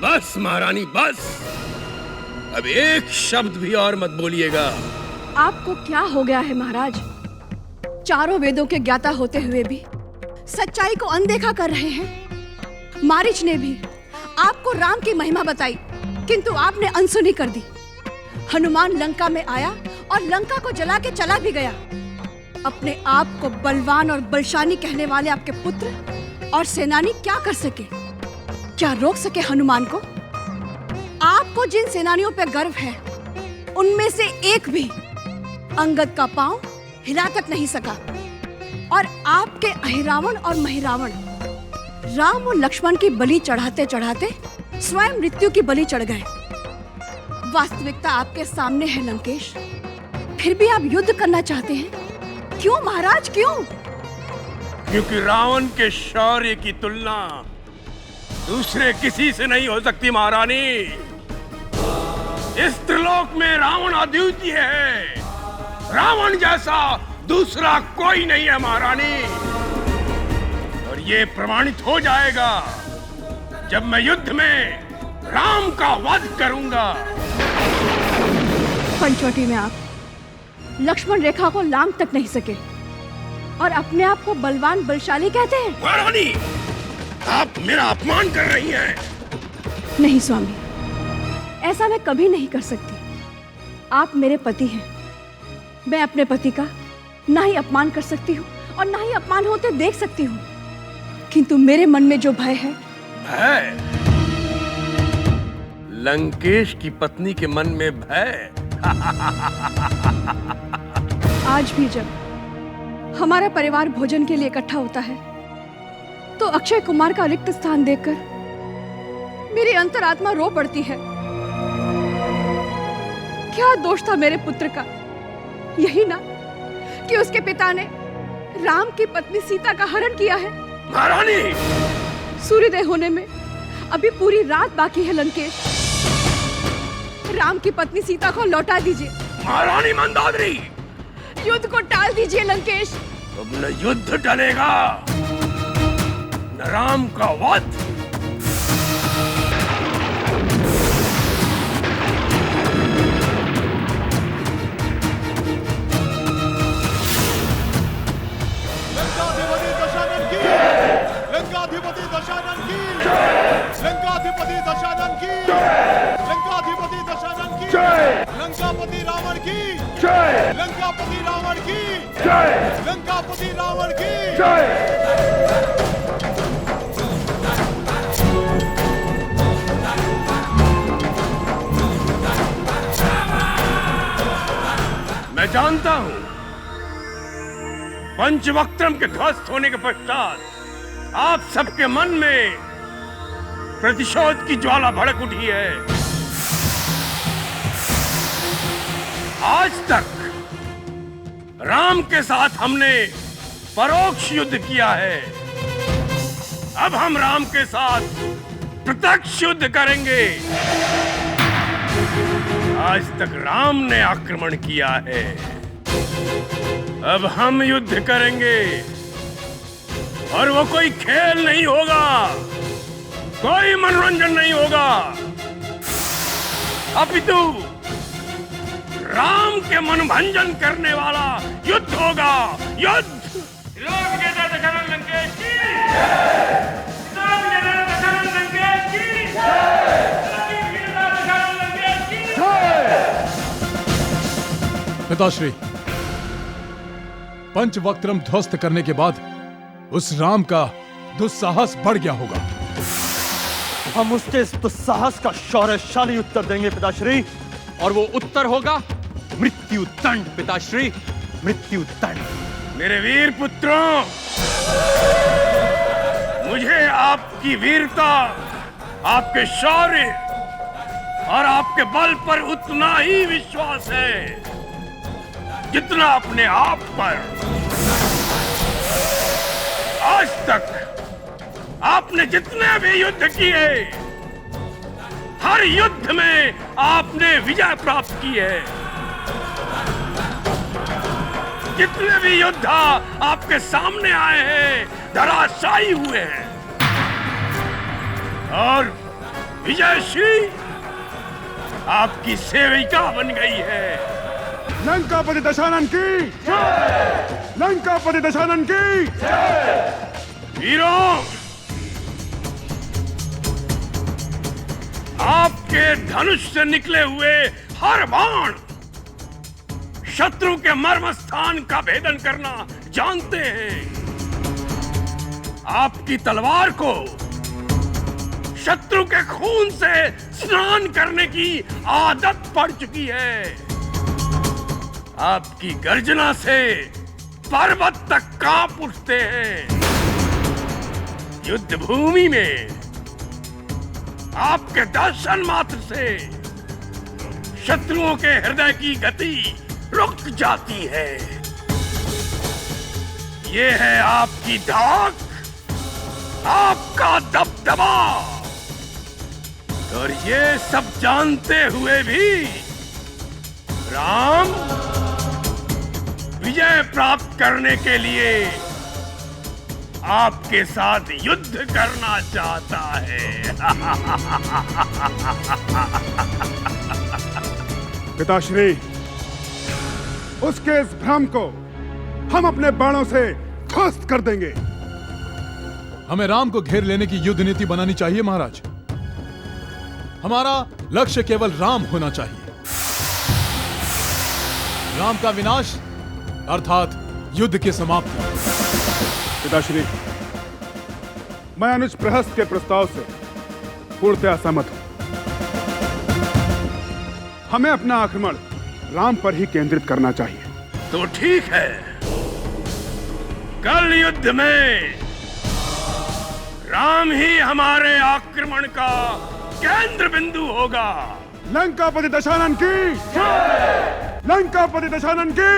बस महारानी बस। अब एक शब्द भी और मत बोलिएगा। आपको क्या हो गया है महाराज? चारों वेदों के ज्ञाता होते हुए भी सच्चाई को अनदेखा कर रहे हैं। मारीच ने भी आपको राम की महिमा बताई, किंतु आपने अनसुनी कर दी। हनुमान लंका में आया और लंका को जला के चला भी गया। अपने आप को बलवान और बलशाली कहने वाले आपके पुत्र और सेनानी क्या कर सके? क्या रोक सके हनुमान को? आपको जिन सेनानियों पर गर्व है, उनमें से एक भी अंगद का पांव हिला तक नहीं सका। और आपके अहिरावण और महिरावण राम और लक्ष्मण की बलि चढ़ाते चढ़ाते स्वयं मृत्यु की बलि चढ़ गए। वास्तविकता आपके सामने है लंकेश, फिर भी आप युद्ध करना चाहते हैं। क्यों महाराज, क्यों? क्योंकि रावण के शौर्य की तुलना दूसरे किसी से नहीं हो सकती महारानी। इस त्रिलोक में रावण अद्वितीय है। रावण जैसा दूसरा कोई नहीं है महारानी। और ये प्रमाणित हो जाएगा जब मैं युद्ध में राम का वध करूंगा। पंचवटी में आप लक्ष्मण रेखा को लांघ तक नहीं सके और अपने आप को बलवान बलशाली कहते हैं। महारानी, आप मेरा अपमान कर रही हैं। नहीं स्वामी, ऐसा मैं कभी नहीं कर सकती। आप मेरे पति हैं। मैं अपने पति का ना ही अपमान कर सकती हूँ और ना ही अपमान होते देख सकती हूँ, किंतु मेरे मन में जो भय है। भय? लंकेश की पत्नी के मन में भय? आज भी जब हमारा परिवार भोजन के लिए इकट्ठा होता है तो अक्षय कुमार का रिक्त स्थान देखकर मेरी अंतरात्मा रो पड़ती है। क्या दोष था मेरे पुत्र का? यही ना कि उसके पिता ने राम की पत्नी सीता का हरण किया है। महारानी! सूर्योदय होने में अभी पूरी रात बाकी है लंकेश। राम की पत्नी सीता को लौटा दीजिए। महारानी मंदाकिनी! युद्ध को टाल दीजिए लंकेश। अब न युद्ध टलेगा न राम का वध। लंकाधिपति दशानन की, लंकाधिपति दशानन की, लंकाधिपति दशानन की, लंकापति रावण की जय, लंकापति रावण की जय, लंकापति रावण की जय। मैं जानता हूं पंचवक्त्रम के ध्वस्त होने के पश्चात आप सबके मन में प्रतिशोध की ज्वाला भड़क उठी है। आज तक राम के साथ हमने परोक्ष युद्ध किया है, अब हम राम के साथ प्रत्यक्ष युद्ध करेंगे। आज तक राम ने आक्रमण किया है, अब हम युद्ध करेंगे। और वो कोई खेल नहीं होगा, कोई मनोरंजन नहीं होगा, अपितु राम के मनभंजन करने वाला युद्ध होगा। युद्ध! लंकेश की लंकेश की पिताश्री, पंचवक्त्रम ध्वस्त करने के बाद उस राम का दुस्साहस बढ़ गया होगा। हम उसके इस दुस्साहस का शौर्यशाली उत्तर देंगे पिताश्री, और वो उत्तर होगा मृत्यु दंड पिताश्री, मृत्यु दंड। मेरे वीर पुत्रों, मुझे आपकी वीरता, आपके शौर्य और आपके बल पर उतना ही विश्वास है जितना अपने आप पर। आज तक आपने जितने भी युद्ध किए, हर युद्ध में आपने विजय प्राप्त की है। जितने भी योद्धा आपके सामने आए हैं धराशायी हुए हैं, और विजयश्री आपकी सेविका बन गई है। लंकापति दशानन की लंकापति दशानन की वीरों, आपके धनुष से निकले हुए हर बाण शत्रु के मर्म स्थान का भेदन करना जानते हैं। आपकी तलवार को शत्रु के खून से स्नान करने की आदत पड़ चुकी है। आपकी गर्जना से पर्वत तक कांप उठते हैं। युद्ध भूमि में आपके दर्शन मात्र से शत्रुओं के हृदय की गति रुक जाती है। ये है आपकी धाक, आपका दबदबा। और ये सब जानते हुए भी राम विजय प्राप्त करने के लिए आपके साथ युद्ध करना चाहता है। पिताश्री, उसके इस भ्रम को हम अपने बाणों से ध्वस्त कर देंगे। हमें राम को घेर लेने की युद्ध नीति बनानी चाहिए महाराज। हमारा लक्ष्य केवल राम होना चाहिए। राम का विनाश अर्थात युद्ध की समाप्ति। पिताश्री, मैं अनुज प्रहस्त के प्रस्ताव से पूर्णतया सहमत हूं। हमें अपना आक्रमण राम पर ही केंद्रित करना चाहिए। तो ठीक है, कल युद्ध में राम ही हमारे आक्रमण का केंद्र बिंदु होगा। लंकापति दशानन की लंकापति दशानन की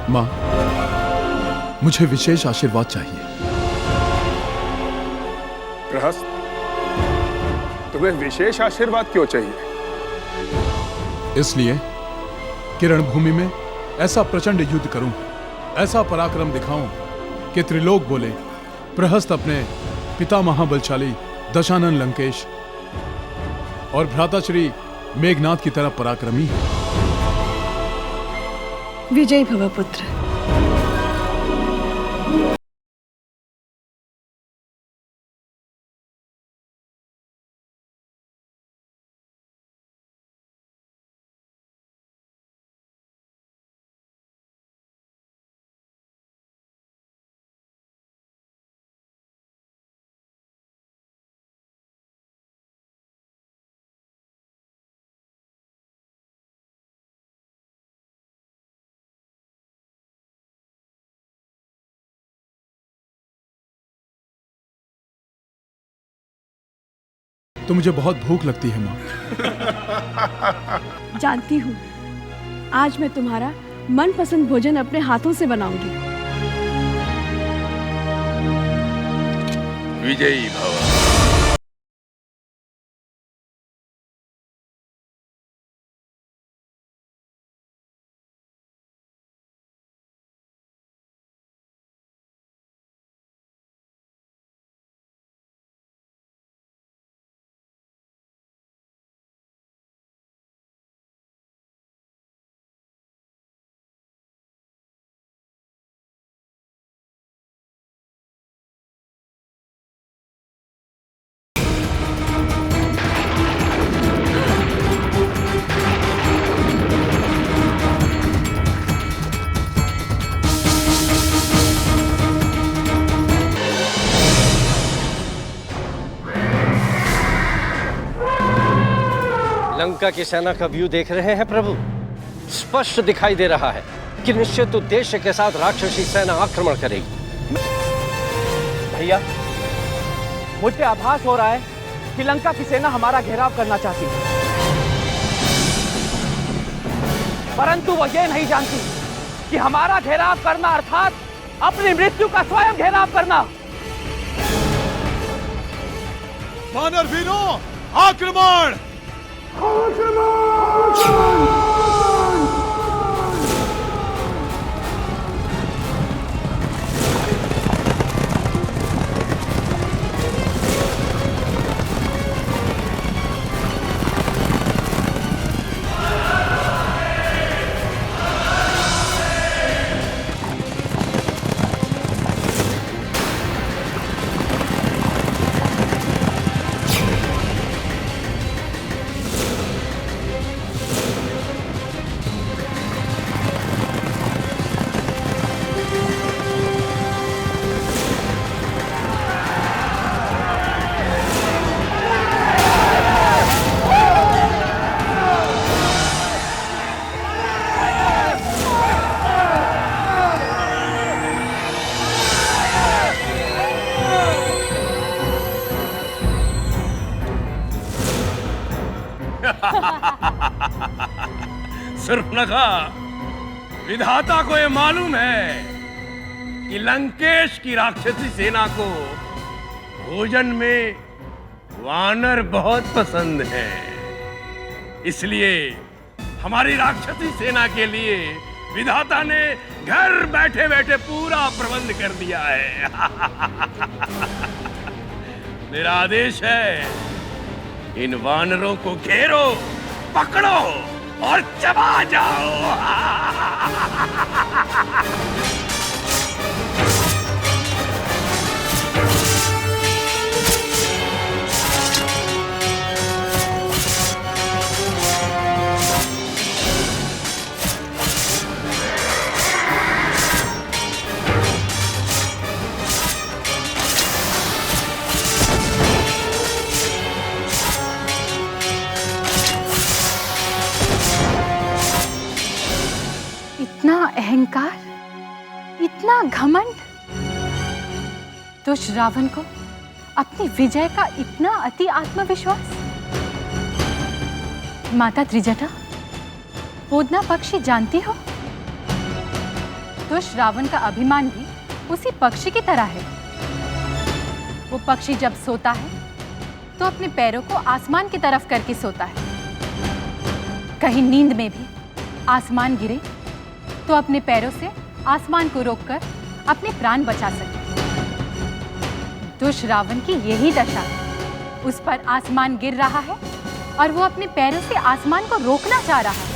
मां, मुझे विशेष आशीर्वाद चाहिए। प्रहस्त, तुम्हें विशेष आशीर्वाद क्यों चाहिए? इसलिए कि रणभूमि में ऐसा प्रचंड युद्ध करूं, ऐसा पराक्रम दिखाऊं कि त्रिलोक बोले प्रहस्त अपने पिता महाबलशाली दशानन लंकेश और भ्राताश्री मेघनाथ की तरह पराक्रमी है। विजय भव पुत्र। तो मुझे बहुत भूख लगती है मां। जानती हूँ, आज मैं तुम्हारा मनपसंद भोजन अपने हाथों से बनाऊंगी। विजयी भव। लंका की सेना का व्यू देख रहे हैं प्रभु। स्पष्ट दिखाई दे रहा है कि निश्चित उद्देश्य के साथ राक्षसी सेना आक्रमण करेगी। भैया, मुझे आभास हो रहा है कि लंका की सेना हमारा घेराव करना चाहती है, परंतु वो ये नहीं जानती कि हमारा घेराव करना अर्थात अपनी मृत्यु का स्वयं घेराव करना। वानर वीरों, आक्रमण! सूर्पनखा, विधाता को यह मालूम है कि लंकेश की राक्षसी सेना को भोजन में वानर बहुत पसंद है, इसलिए हमारी राक्षसी सेना के लिए विधाता ने घर बैठे बैठे पूरा प्रबंध कर दिया है। मेरा आदेश है, इन वानरों को घेरो, पकड़ो और चबा जाओ। इतना अहंकार, इतना घमंड, दुष्ट रावण को अपनी विजय का इतना अति आत्मविश्वास। माता त्रिजटा, पोदना पक्षी जानती हो, दुष्ट रावण का अभिमान भी उसी पक्षी की तरह है। वो पक्षी जब सोता है तो अपने पैरों को आसमान की तरफ करके सोता है। कहीं नींद में भी आसमान गिरे तो अपने पैरों से आसमान को रोककर अपने प्राण बचा सके। दुष्ट रावण की यही दशा है। उस पर आसमान गिर रहा है और वो अपने पैरों से आसमान को रोकना चाह रहा है।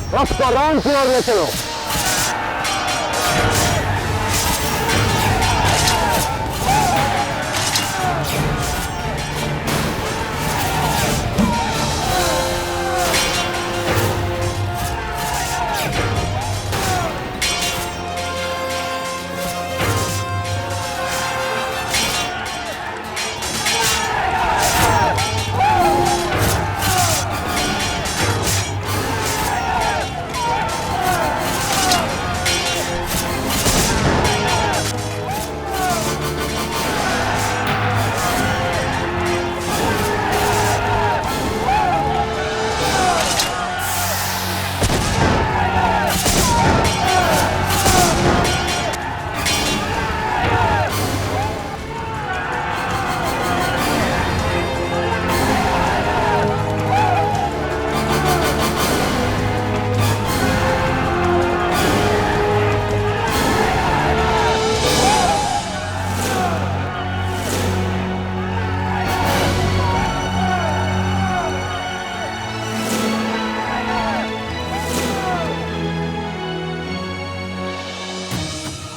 रथ को राम की ओर ले चलो।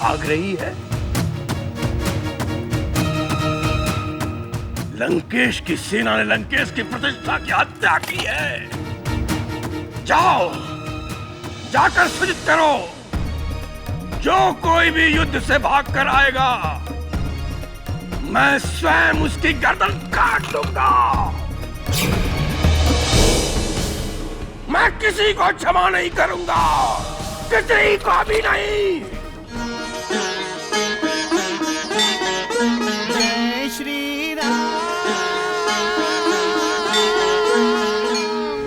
भाग रही है। लंकेश की सेना ने लंकेश की प्रतिष्ठा की हत्या की है। जाओ, जाकर सूचित करो, जो कोई भी युद्ध से भाग कर आएगा मैं स्वयं उसकी गर्दन काट दूंगा। मैं किसी को क्षमा नहीं करूंगा, किसी को भी नहीं।